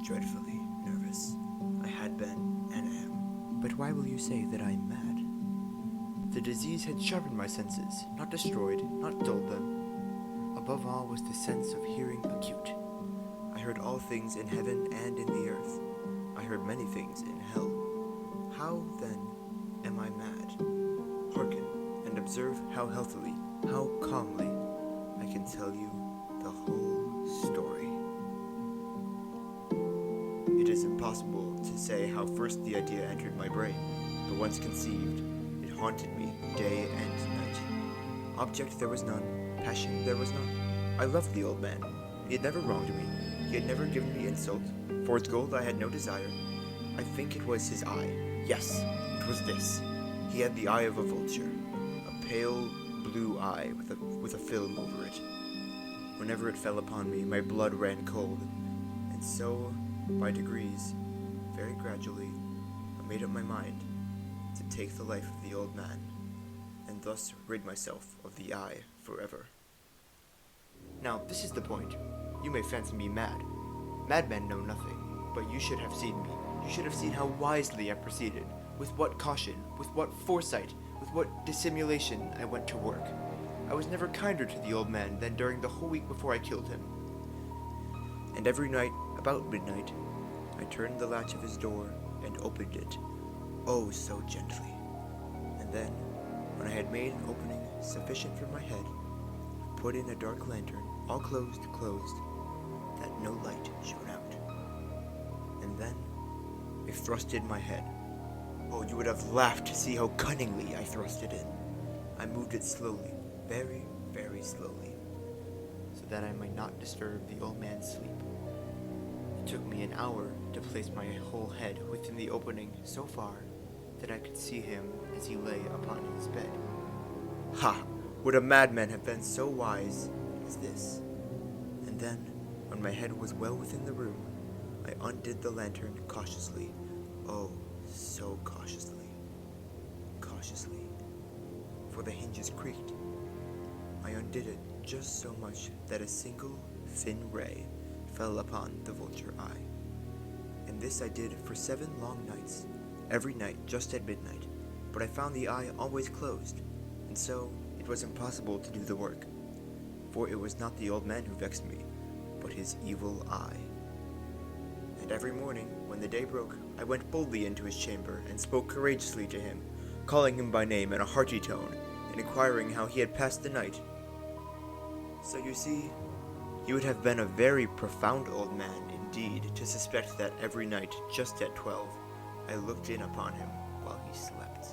dreadfully nervous. I had been and am. But why will you say that I am mad? The disease had sharpened my senses, not destroyed, not dulled them. Above all was the sense of hearing acute. I heard all things in heaven and in the earth. I heard many things in hell. How, then, am I mad? Hearken, and observe how healthily, how calmly, I can tell you the whole story. It is impossible to say how first the idea entered my brain, but once conceived, it haunted me day and night. Object there was none, passion there was none. I loved the old man. He had never wronged me. He had never given me insult. For its gold I had no desire. I think it was his eye. Yes, it was this. He had the eye of a vulture, a pale blue eye with a film over it. Whenever it fell upon me, my blood ran cold, and so, by degrees, very gradually, I made up my mind to take the life of the old man, and thus rid myself of the eye forever. Now, this is the point. You may fancy me mad. Madmen know nothing, but you should have seen me. You should have seen how wisely I proceeded, with what caution, with what foresight, with what dissimulation I went to work. I was never kinder to the old man than during the whole week before I killed him. And every night, about midnight, I turned the latch of his door and opened it, oh so gently. And then, when I had made an opening sufficient for my head, I put in a dark lantern, all closed, that no light shone out. And then I thrust in my head. Oh, you would have laughed to see how cunningly I thrust it in. I moved it slowly, very, very slowly, so that I might not disturb the old man's sleep. It took me an hour to place my whole head within the opening so far that I could see him as he lay upon his bed. Ha! Would a madman have been so wise as this? And then, when my head was well within the room, I undid the lantern cautiously. Oh, so cautiously. Cautiously. For the hinges creaked. I undid it just so much that a single thin ray fell upon the vulture eye. And this I did for 7 long nights, every night just at midnight, but I found the eye always closed, and so it was impossible to do the work. For it was not the old man who vexed me, but his evil eye. And every morning, when the day broke, I went boldly into his chamber and spoke courageously to him, calling him by name in a hearty tone, and inquiring how he had passed the night. So you see, he would have been a very profound old man indeed to suspect that every night, just at 12, I looked in upon him while he slept.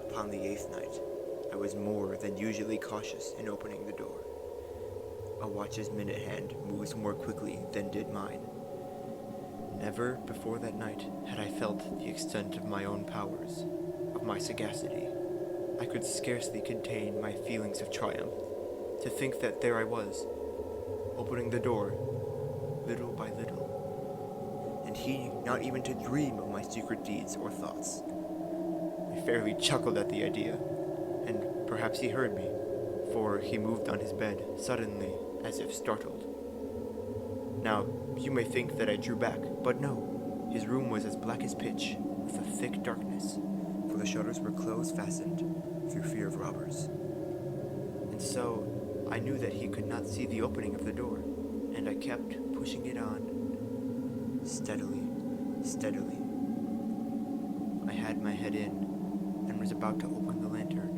Upon the 8th night, I was more than usually cautious in opening the door. A watch's minute hand moves more quickly than did mine. Never before that night had I felt the extent of my own powers, of my sagacity. I could scarcely contain my feelings of triumph, to think that there I was, opening the door, little by little, and he not even to dream of my secret deeds or thoughts. I fairly chuckled at the idea, and perhaps he heard me, for he moved on his bed suddenly, as if startled. Now, you may think that I drew back, but no. His room was as black as pitch, with a thick darkness, for the shutters were close fastened, through fear of robbers. And so, I knew that he could not see the opening of the door, and I kept pushing it on, steadily, steadily. I had my head in, and was about to open the lantern,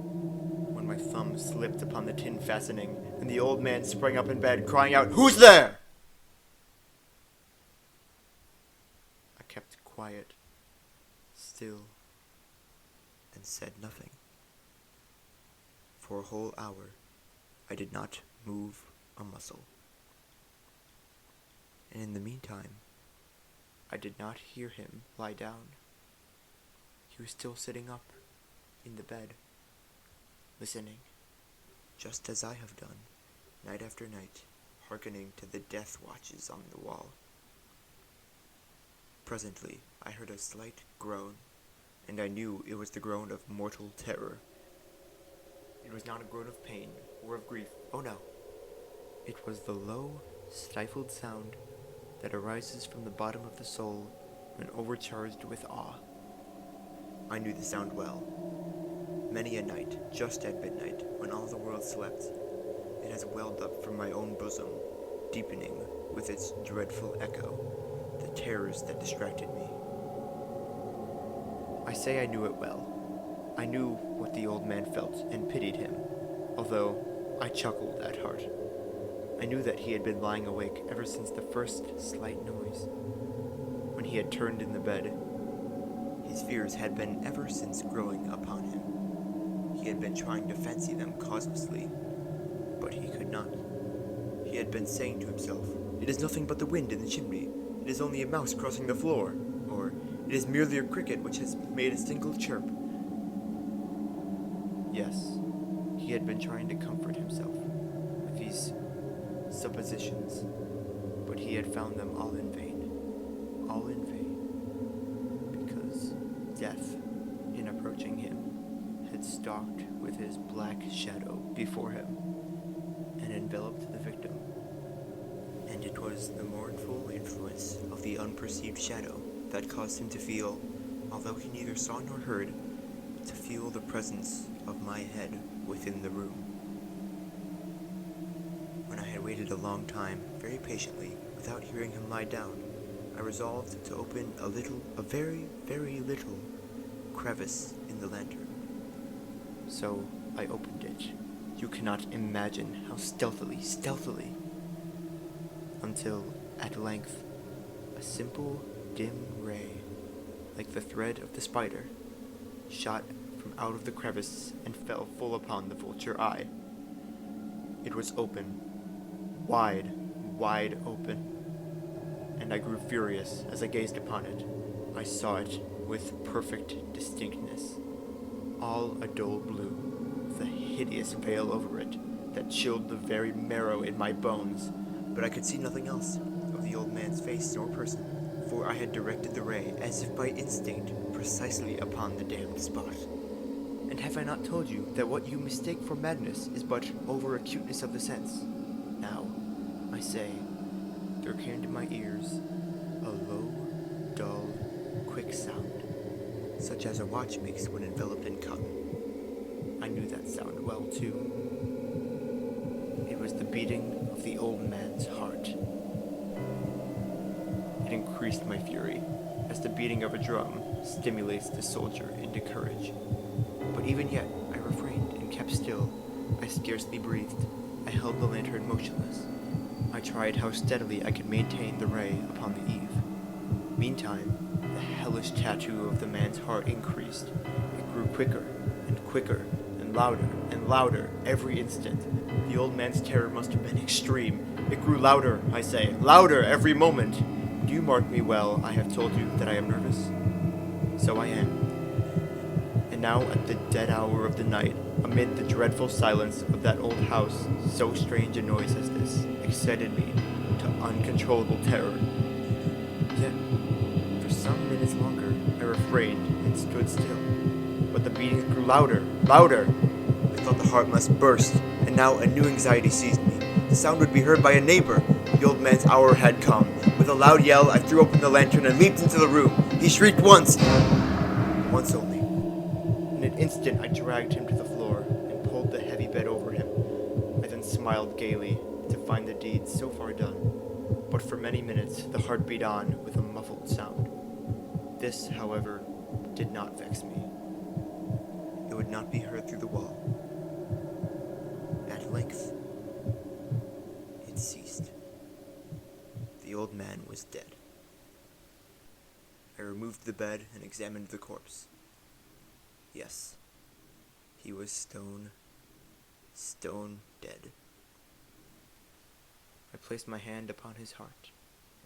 when my thumb slipped upon the tin fastening, and the old man sprang up in bed, crying out, "Who's there?" I kept quiet, still, and said nothing. For a whole hour, I did not move a muscle. And in the meantime, I did not hear him lie down. He was still sitting up in the bed, listening, just as I have done, night after night, hearkening to the death watches on the wall. Presently, I heard a slight groan, and I knew it was the groan of mortal terror. It was not a groan of pain or of grief. Oh no. It was the low, stifled sound that arises from the bottom of the soul when overcharged with awe. I knew the sound well. Many a night, just at midnight, when all the world slept, it has welled up from my own bosom, deepening with its dreadful echo the terrors that distracted me. I say I knew it well. I knew what the old man felt and pitied him, although I chuckled at heart. I knew that he had been lying awake ever since the first slight noise. When he had turned in the bed, his fears had been ever since growing upon him. He had been trying to fancy them causelessly, but he could not. He had been saying to himself, "It is nothing but the wind in the chimney. It is only a mouse crossing the floor," or "It is merely a cricket which has made a single chirp." Yes, he had been trying to comfort himself with these suppositions, but he had found them all in vain. All in vain. Because death, in approaching him, had stalked with his black shadow before him and enveloped the victim. And it was the mournful influence of the unperceived shadow that caused him to feel, although he neither saw nor heard, to feel the presence of my head within the room. When I had waited a long time, very patiently, without hearing him lie down, I resolved to open a very, very little crevice in the lantern. So I opened it. You cannot imagine how stealthily, until, at length, a simple, dim ray, like the thread of the spider, shot from out of the crevice and fell full upon the vulture eye. It was open, wide open, and I grew furious as I gazed upon it. I saw it with perfect distinctness, all a dull blue, with a hideous veil over it that chilled the very marrow in my bones, but I could see nothing else of the old man's face nor person, for I had directed the ray, as if by instinct, precisely upon the damned spot. And have I not told you that what you mistake for madness is but over-acuteness of the sense? Now, I say, there came to my ears a low, dull, quick sound, such as a watch makes when enveloped in cotton. I knew that sound well, too. It was the beating of the old man's heart. It increased my fury, as the beating of a drum stimulates the soldier into courage. But even yet, I refrained and kept still. I scarcely breathed. I held the lantern motionless. I tried how steadily I could maintain the ray upon the eve. Meantime, the hellish tattoo of the man's heart increased. It grew quicker and louder every instant. The old man's terror must have been extreme. It grew louder, I say, louder every moment. Do you mark me well? I have told you that I am nervous. So I am. And now, at the dead hour of the night, amid the dreadful silence of that old house, so strange a noise as this excited me to uncontrollable terror. Yet, for some minutes longer, I refrained and stood still. But the beatings grew louder. I thought the heart must burst, and now a new anxiety seized me. The sound would be heard by a neighbor. The old man's hour had come. With a loud yell, I threw open the lantern and leaped into the room. He shrieked once only. In an instant, I dragged him to the floor and pulled the heavy bed over him. I then smiled gaily to find the deed so far done. But for many minutes, the heart beat on with a muffled sound. This, however, did not vex me. It would not be heard through the wall. At length, it ceased. The old man was dead. I removed the bed and examined the corpse. Yes, he was stone dead. I placed my hand upon his heart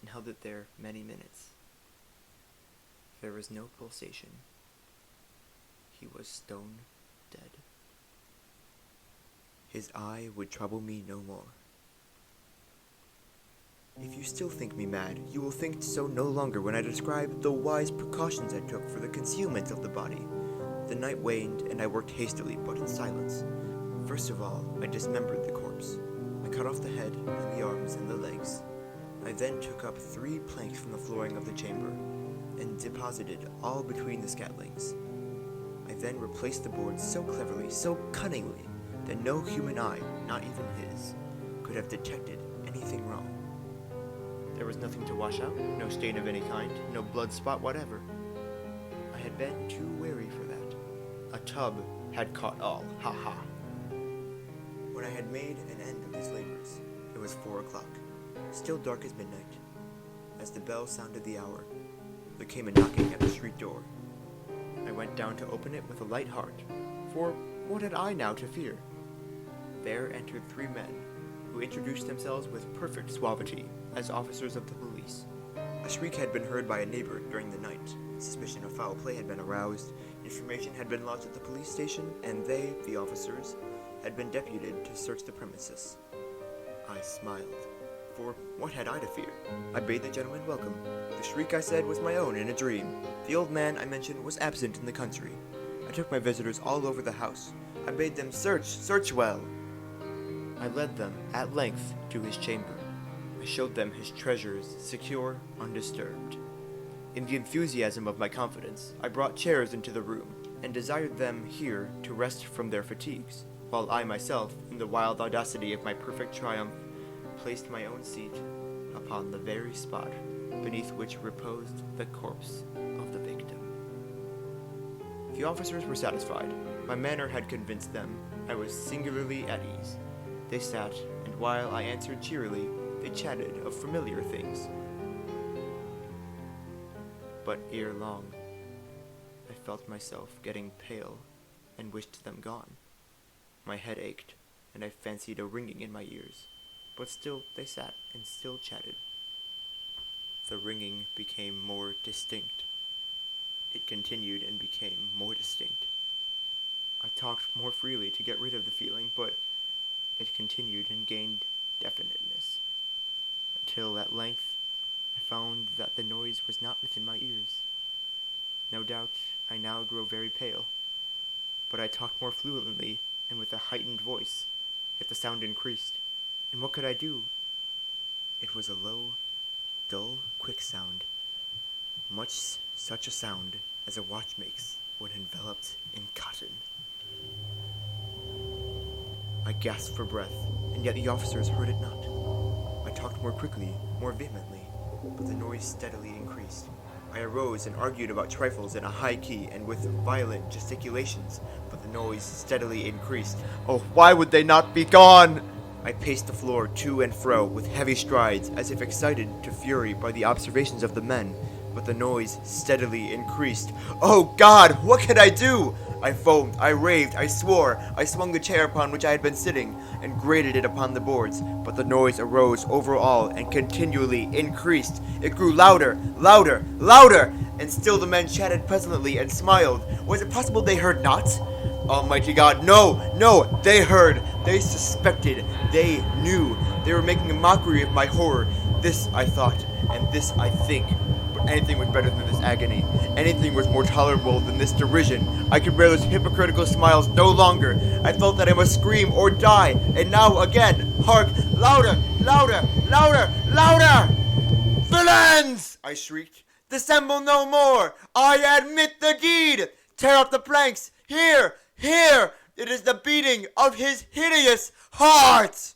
and held it there many minutes. There was no pulsation. He was stone dead. His eye would trouble me no more. If you still think me mad, you will think so no longer when I describe the wise precautions I took for the concealment of the body. The night waned, and I worked hastily, but in silence. First of all, I dismembered the corpse. I cut off the head, and the arms, and the legs. I then took up 3 planks from the flooring of the chamber and deposited all between the scatlings. I then replaced the boards so cleverly, so cunningly, that no human eye, not even his, could have detected anything wrong. There was nothing to wash out, no stain of any kind, no blood spot whatever. I had been too wary for that. A tub had caught all, ha ha. When I had made an end of these labors, it was 4 o'clock, still dark as midnight. As the bell sounded the hour, there came a knocking at the street door. I went down to open it with a light heart, for what had I now to fear? There entered 3 men, who introduced themselves with perfect suavity as officers of the police. A shriek had been heard by a neighbor during the night. Suspicion of foul play had been aroused, information had been lodged at the police station, and they, the officers, had been deputed to search the premises. I smiled, for what had I to fear? I bade the gentleman welcome. The shriek, I said, was my own in a dream. The old man, I mentioned, was absent in the country. I took my visitors all over the house. I bade them search well. I led them, at length, to his chamber. I showed them his treasures, secure, undisturbed. In the enthusiasm of my confidence, I brought chairs into the room, and desired them here to rest from their fatigues, while I myself, in the wild audacity of my perfect triumph, placed my own seat upon the very spot beneath which reposed the corpse of the victim. The officers were satisfied. My manner had convinced them I was singularly at ease. They sat, and while I answered cheerily, they chatted of familiar things. But ere long, I felt myself getting pale and wished them gone. My head ached, and I fancied a ringing in my ears, but still they sat and still chatted. The ringing became more distinct. It continued and became more distinct. I talked more freely to get rid of the feeling, but it continued and gained definiteness, until at length I found that the noise was not within my ears. No doubt I now grew very pale, but I talked more fluently and with a heightened voice, yet the sound increased, and what could I do? It was a low, dull, quick sound, much such a sound as a watch makes when enveloped in cotton. I gasped for breath, and yet the officers heard it not. I talked more quickly, more vehemently, but the noise steadily increased. I arose and argued about trifles in a high key and with violent gesticulations, but the noise steadily increased. Oh, why would they not be gone? I paced the floor to and fro with heavy strides, as if excited to fury by the observations of the men, but the noise steadily increased. Oh God, what could I do? I foamed, I raved, I swore, I swung the chair upon which I had been sitting, and grated it upon the boards, but the noise arose over all and continually increased. It grew louder, louder, louder, and still the men chatted pleasantly and smiled. Was it possible they heard not? Almighty God, no, they heard, they suspected, they knew. They were making a mockery of my horror. This I thought, and this I think. But anything was better than this agony. Anything was more tolerable than this derision. I could bear those hypocritical smiles no longer. I felt that I must scream or die. And now again, hark, louder, louder, louder, louder! Villains! I shrieked. Dissemble no more! I admit the deed! Tear up the planks! Here! It is the beating of his hideous heart!